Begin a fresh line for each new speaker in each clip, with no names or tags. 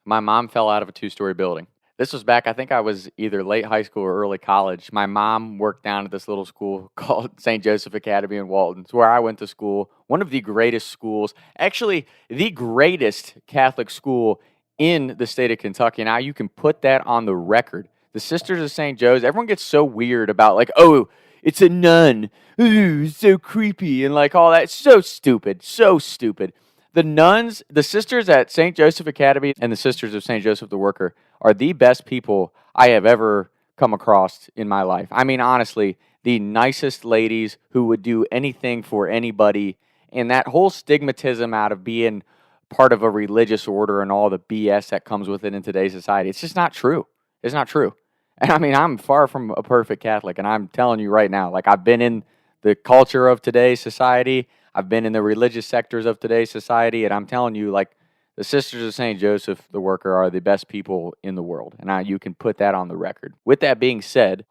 My mom fell out of a two-story building. This was back, I think I was either late high school or early college. My mom worked down at this little school called St. Joseph Academy in Walton. It's where I went to school. One of the greatest schools, actually, the greatest Catholic school in the state of Kentucky. Now, you can put that on the record. The Sisters of St. Joe's, everyone gets so weird about, like, oh, it's a nun. Ooh, it's so creepy, and like all that. So stupid. So stupid. The nuns, the sisters at St. Joseph Academy and the Sisters of St. Joseph the Worker are the best people I have ever come across in my life. I mean, honestly, the nicest ladies who would do anything for anybody. And that whole stigmatism out of being part of a religious order and all the BS that comes with it in today's society, it's just not true. It's not true. And I mean, I'm far from a perfect Catholic, and I'm telling you right now, like, I've been in the culture of today's society. I've been in the religious sectors of today's society, and I'm telling you, like, the Sisters of St. Joseph the Worker are the best people in the world, and you can put that on the record. With that being said,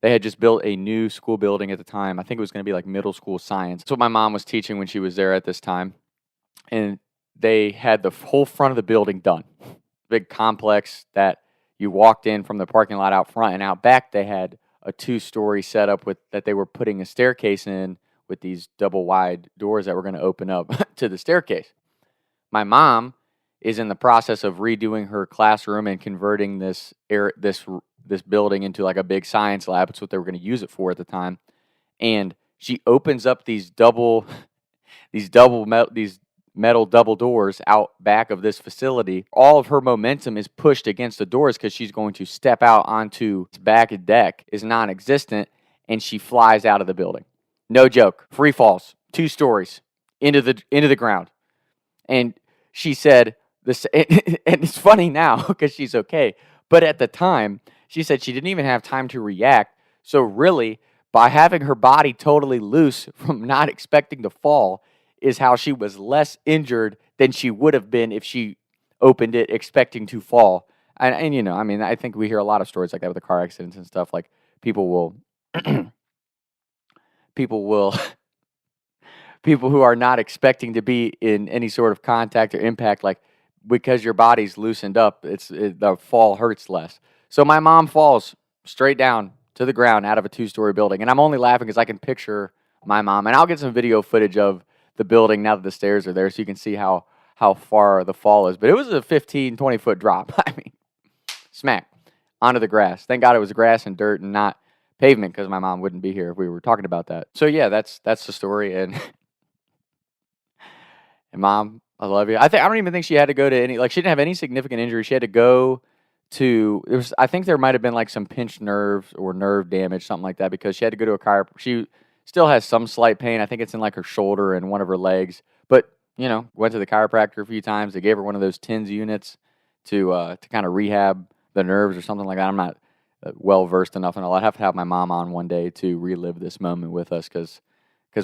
they had just built a new school building at the time. I think it was going to be like middle school science. That's what my mom was teaching when she was there at this time, and they had the whole front of the building done. Big complex that you walked in from the parking lot out front, and out back they had a two-story setup with that they were putting a staircase in with these double wide doors that were going to open up to the staircase. My mom is in the process of redoing her classroom and converting this building into like a big science lab. It's what they were going to use it for at the time. And she opens up these metal double doors out back of this facility. All of her momentum is pushed against the doors because she's going to step out onto its back deck is non-existent, and she flies out of the building. No joke. Free falls. 2 stories into the ground. And she said this, and it's funny now because she's okay. But at the time, she said she didn't even have time to react. So really, by having her body totally loose from not expecting to fall, is how she was less injured than she would have been if she opened it expecting to fall. And you know, I mean, I think we hear a lot of stories like that with the car accidents and stuff. Like people will people who are not expecting to be in any sort of contact or impact, like because your body's loosened up, the fall hurts less. So my mom falls straight down to the ground out of a 2-story building, and I'm only laughing because I can picture my mom, and I'll get some video footage of the building now that the stairs are there, so you can see how far the fall is. But it was a 15, 20-foot drop. I mean, smack onto the grass. Thank God it was grass and dirt and not pavement, because my mom wouldn't be here if we were talking about that. So yeah, that's the story. And Mom, I love you. I don't even think she had to go to any, like, she didn't have any significant injury. She had to go to, I think there might have been like some pinched nerves or nerve damage, something like that, because she had to go to a chiropractor. She still has some slight pain. I think it's in like her shoulder and one of her legs. But, you know, went to the chiropractor a few times. They gave her one of those TENS units to kind of rehab the nerves or something like that. I'm not well versed enough, and I'll have to have my mom on one day to relive this moment with us, because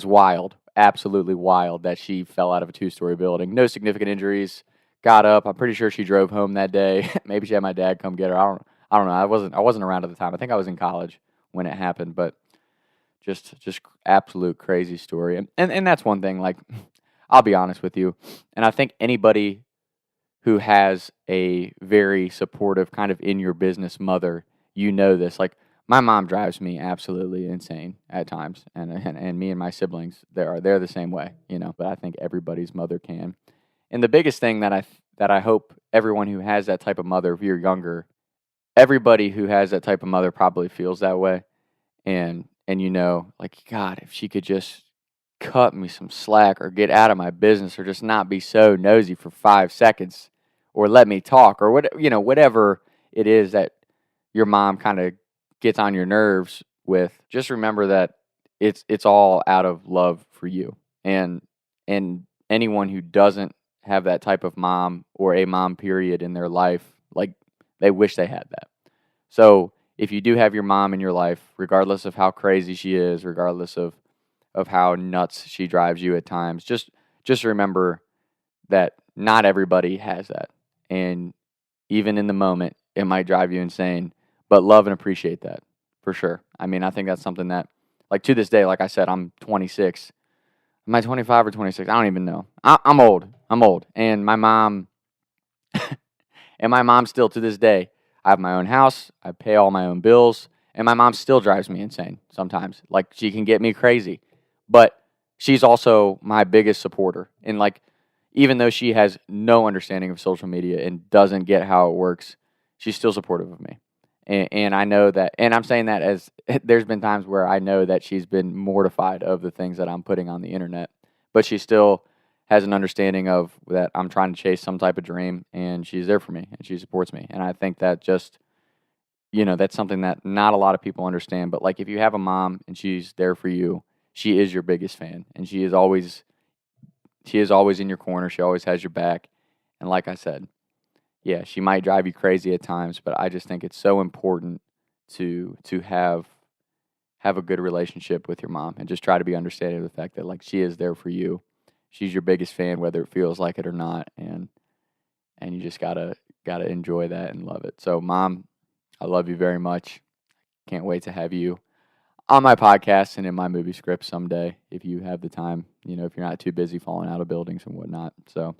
wild, absolutely wild that she fell out of a 2-story building. No significant injuries. Got up. I'm pretty sure she drove home that day. Maybe she had my dad come get her. I don't know. I wasn't around at the time. I think I was in college when it happened, but just absolute crazy story. And that's one thing, like, I'll be honest with you, and I think anybody who has a very supportive kind of in your business mother, you know this. Like, my mom drives me absolutely insane at times, and me and my siblings, they're the same way, you know. But I think everybody's mother can. And the biggest thing that I hope everyone who has that type of mother, if you're younger, everybody who has that type of mother probably feels that way. And you know, like, God, if she could just cut me some slack or get out of my business or just not be so nosy for 5 seconds or let me talk or whatever it is that your mom kind of gets on your nerves with, just remember that it's all out of love for you. And anyone who doesn't have that type of mom or a mom period in their life, like, they wish they had that. So if you do have your mom in your life, regardless of how crazy she is, regardless of how nuts she drives you at times, just remember that not everybody has that. And even in the moment, it might drive you insane, but love and appreciate that, for sure. I mean, I think that's something that, like, to this day, like I said, I'm 26. Am I 25 or 26? I don't even know. I'm old. And my mom, And my mom still, to this day, I have my own house, I pay all my own bills, and my mom still drives me insane sometimes. Like, she can get me crazy. But she's also my biggest supporter. And, like, even though she has no understanding of social media and doesn't get how it works, she's still supportive of me. And I know that, and I'm saying that as there's been times where I know that she's been mortified of the things that I'm putting on the internet, but she still has an understanding of that I'm trying to chase some type of dream, and she's there for me and she supports me. And I think that just, that's something that not a lot of people understand. But like, if you have a mom and she's there for you, she is your biggest fan, and she is always in your corner. She always has your back. And like I said, yeah, she might drive you crazy at times, but I just think it's so important to have a good relationship with your mom, and just try to be understanding of the fact that, like, she is there for you. She's your biggest fan, whether it feels like it or not, and you just gotta enjoy that and love it. So, Mom, I love you very much. Can't wait to have you on my podcast and in my movie script someday, if you have the time. If you're not too busy falling out of buildings and whatnot. So,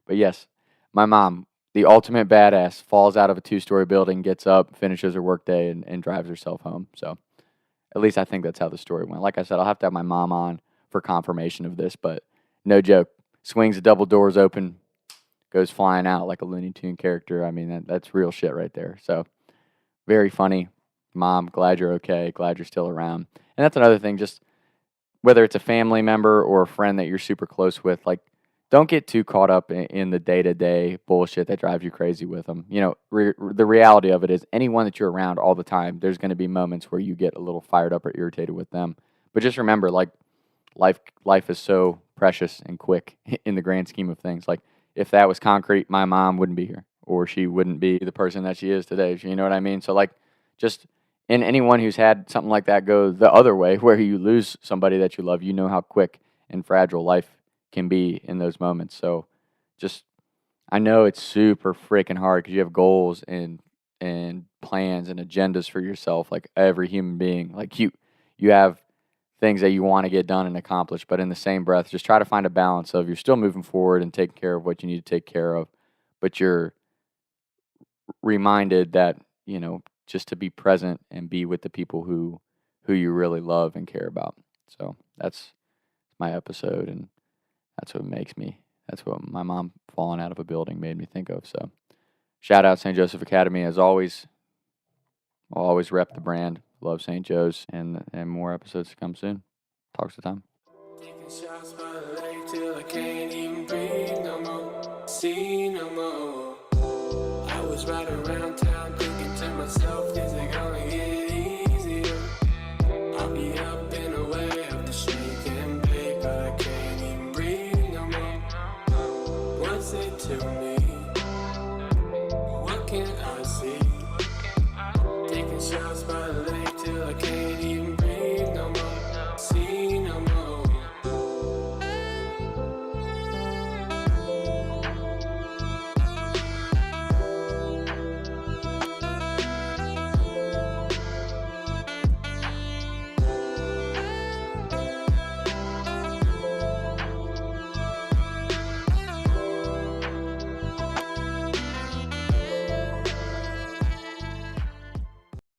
but yes, my mom, the ultimate badass, falls out of a 2-story building, gets up, finishes her workday, and drives herself home. So, at least I think that's how the story went. Like I said, I'll have to have my mom on for confirmation of this, but no joke. Swings the double doors open, goes flying out like a Looney Tune character. I mean, that's real shit right there. So, very funny. Mom, glad you're okay. Glad you're still around. And that's another thing, just whether it's a family member or a friend that you're super close with, like, don't get too caught up in the day-to-day bullshit that drives you crazy with them. The reality of it is, anyone that you're around all the time, there's going to be moments where you get a little fired up or irritated with them. But just remember, like, life is so precious and quick in the grand scheme of things. Like, if that was concrete, my mom wouldn't be here, or she wouldn't be the person that she is today. You know what I mean? So, like, just, and anyone who's had something like that go the other way, where you lose somebody that you love, you know how quick and fragile life can be in those moments. So, just, I know it's super freaking hard because you have goals and plans and agendas for yourself, like every human being. Like, you have things that you want to get done and accomplish, but in the same breath, just try to find a balance of, you're still moving forward and taking care of what you need to take care of, but you're reminded that, just to be present and be with the people who you really love and care about. So that's my episode, and that's what my mom falling out of a building made me think of. So, shout out St. Joseph Academy. As always, I'll always rep the brand. Love St. Joe's, and more episodes to come soon. Talks to time. Taking shots by the lake till I can't even breathe no more, see no more. I was riding around town thinking to myself, is it